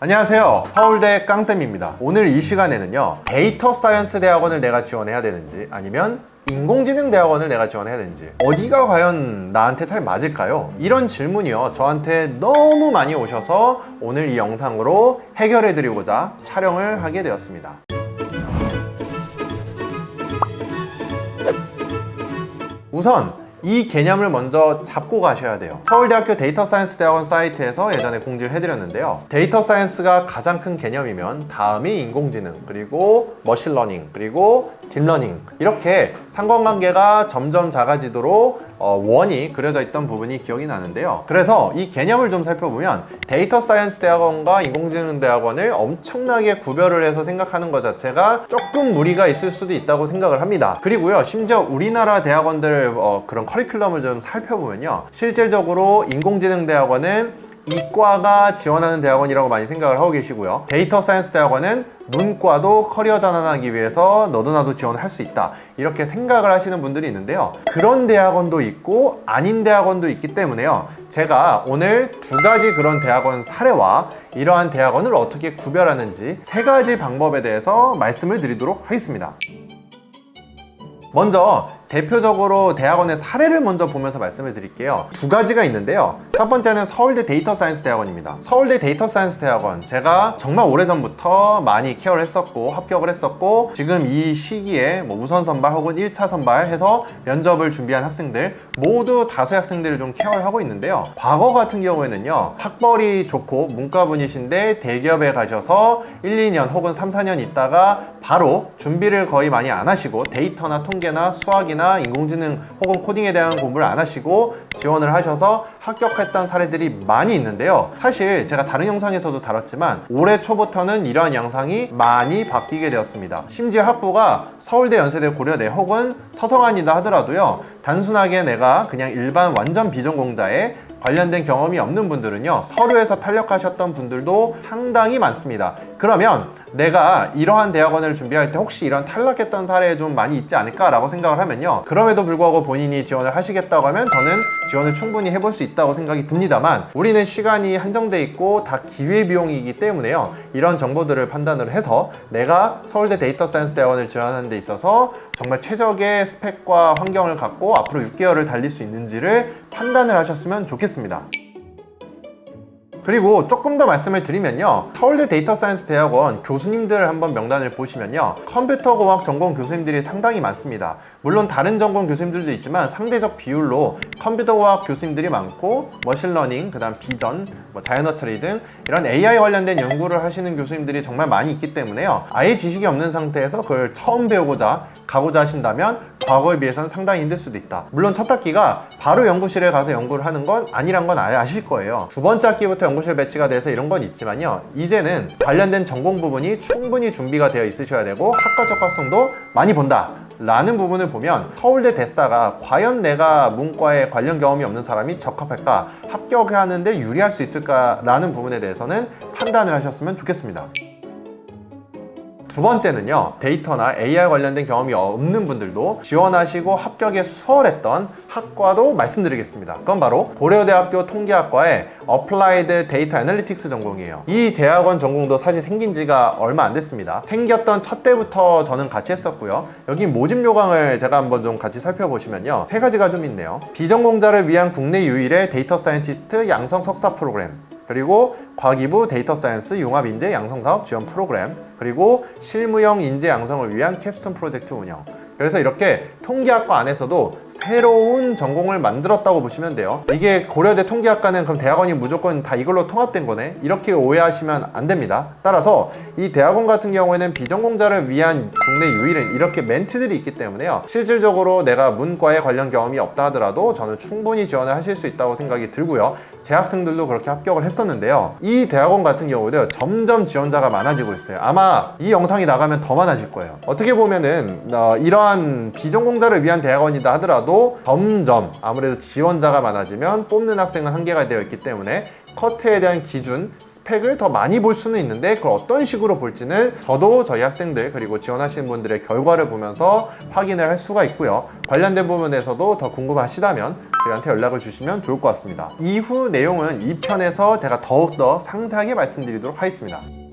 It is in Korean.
안녕하세요, 서울대 깡쌤입니다. 오늘 이 시간에는요, 데이터 사이언스 대학원을 내가 지원해야 되는지 아니면 인공지능 대학원을 내가 지원해야 되는지 어디가 과연 나한테 잘 맞을까요? 이런 질문이요, 저한테 너무 많이 오셔서 오늘 이 영상으로 해결해 드리고자 촬영을 하게 되었습니다. 우선 이 개념을 먼저 잡고 가셔야 돼요. 서울대학교 데이터 사이언스 대학원 사이트에서 예전에 공지를 해드렸는데요, 데이터 사이언스가 가장 큰 개념이면 다음이 인공지능, 그리고 머신러닝, 그리고 딥러닝, 이렇게 상관관계가 점점 작아지도록 원이 그려져 있던 부분이 기억이 나는데요, 그래서 이 개념을 좀 살펴보면 데이터 사이언스 대학원과 인공지능 대학원을 엄청나게 구별을 해서 생각하는 것 자체가 조금 무리가 있을 수도 있다고 생각을 합니다. 그리고요, 심지어 우리나라 대학원들 그런 커리큘럼을 좀 살펴보면요, 실질적으로 인공지능 대학원은 이과가 지원하는 대학원이라고 많이 생각을 하고 계시고요, 데이터 사이언스 대학원은 문과도 커리어 전환하기 위해서 너도 나도 지원을 할 수 있다, 이렇게 생각을 하시는 분들이 있는데요, 그런 대학원도 있고 아닌 대학원도 있기 때문에요, 제가 오늘 두 가지 그런 대학원 사례와 이러한 대학원을 어떻게 구별하는지 세 가지 방법에 대해서 말씀을 드리도록 하겠습니다. 먼저 대표적으로 대학원의 사례를 먼저 보면서 말씀을 드릴게요. 두 가지가 있는데요, 첫 번째는 서울대 데이터 사이언스 대학원입니다. 서울대 데이터 사이언스 대학원, 제가 정말 오래전부터 많이 케어를 했었고 합격을 했었고, 지금 이 시기에 우선 선발 혹은 1차 선발 해서 면접을 준비한 학생들 모두 다수의 학생들을 좀 케어를 하고 있는데요, 과거 같은 경우에는요, 학벌이 좋고 문과분이신데 대기업에 가셔서 1, 2년 혹은 3, 4년 있다가 바로 준비를 거의 많이 안 하시고 데이터나 통계나 수학이나 인공지능 혹은 코딩에 대한 공부를 안 하시고 지원을 하셔서 합격했던 사례들이 많이 있는데요, 사실 제가 다른 영상에서도 다뤘지만 올해 초부터는 이러한 양상이 많이 바뀌게 되었습니다. 심지어 학부가 서울대, 연세대, 고려대 혹은 서성한이다 하더라도요, 단순하게 내가 그냥 일반 완전 비전공자에 관련된 경험이 없는 분들은요, 서류에서 탈락하셨던 분들도 상당히 많습니다. 그러면 내가 이러한 대학원을 준비할 때 혹시 이런 탈락했던 사례 좀 많이 있지 않을까 라고 생각을 하면요, 그럼에도 불구하고 본인이 지원을 하시겠다고 하면 저는 지원을 충분히 해볼 수 있다고 생각이 듭니다만, 우리는 시간이 한정돼 있고 다 기회비용이기 때문에요, 이런 정보들을 판단을 해서 내가 서울대 데이터 사이언스 대학원을 지원하는 데 있어서 정말 최적의 스펙과 환경을 갖고 앞으로 6개월을 달릴 수 있는지를 판단을 하셨으면 좋겠습니다. 그리고 조금 더 말씀을 드리면요, 서울대 데이터 사이언스 대학원 교수님들 한번 명단을 보시면요, 컴퓨터공학 전공 교수님들이 상당히 많습니다. 물론 다른 전공 교수님들도 있지만 상대적 비율로 컴퓨터공학 교수님들이 많고, 머신러닝, 그 다음 비전, 자이너처리 등 이런 AI 관련된 연구를 하시는 교수님들이 정말 많이 있기 때문에요, 아예 지식이 없는 상태에서 그걸 처음 배우고자 가고자 하신다면 과거에 비해서는 상당히 힘들 수도 있다. 물론 첫 학기가 바로 연구실에 가서 연구를 하는 건 아니란 건 아실 거예요. 두 번째 학기부터 연구실 배치가 돼서 이런 건 있지만요, 이제는 관련된 전공 부분이 충분히 준비가 되어 있으셔야 되고 학과 적합성도 많이 본다 라는 부분을 보면 서울대 대사가 과연 내가 문과에 관련 경험이 없는 사람이 적합할까, 합격하는데 유리할 수 있을까 라는 부분에 대해서는 판단을 하셨으면 좋겠습니다. 두 번째는요, 데이터나 AI 관련된 경험이 없는 분들도 지원하시고 합격에 수월했던 학과도 말씀드리겠습니다. 그건 바로 고려대학교 통계학과의 어플라이드 데이터 애널리틱스 전공이에요. 이 대학원 전공도 사실 생긴 지가 얼마 안 됐습니다. 생겼던 첫 때부터 저는 같이 했었고요, 여기 모집 요강을 제가 한번 좀 같이 살펴보시면요, 세 가지가 좀 있네요. 비전공자를 위한 국내 유일의 데이터 사이언티스트 양성 석사 프로그램, 그리고 과기부 데이터 사이언스 융합 인재 양성 사업 지원 프로그램, 그리고 실무형 인재 양성을 위한 캡스톤 프로젝트 운영. 그래서 이렇게 통계학과 안에서도 새로운 전공을 만들었다고 보시면 돼요. 이게 고려대 통계학과는 그럼 대학원이 무조건 다 이걸로 통합된 거네, 이렇게 오해하시면 안 됩니다. 따라서 이 대학원 같은 경우에는 비전공자를 위한 국내 유일인 이렇게 멘트들이 있기 때문에요, 실질적으로 내가 문과에 관련 경험이 없다 하더라도 저는 충분히 지원을 하실 수 있다고 생각이 들고요, 제 학생들도 그렇게 합격을 했었는데요, 이 대학원 같은 경우도 점점 지원자가 많아지고 있어요. 아마 이 영상이 나가면 더 많아질 거예요. 어떻게 보면은 이러한 비전공자를 위한 대학원이다 하더라도 점점 아무래도 지원자가 많아지면 뽑는 학생은 한계가 되어 있기 때문에 커트에 대한 기준, 스펙을 더 많이 볼 수는 있는데 그걸 어떤 식으로 볼지는 저도 저희 학생들 그리고 지원하시는 분들의 결과를 보면서 확인을 할 수가 있고요. 관련된 부분에서도 더 궁금하시다면 저희한테 연락을 주시면 좋을 것 같습니다. 이후 내용은 2편에서 제가 더욱더 상세하게 말씀드리도록 하겠습니다.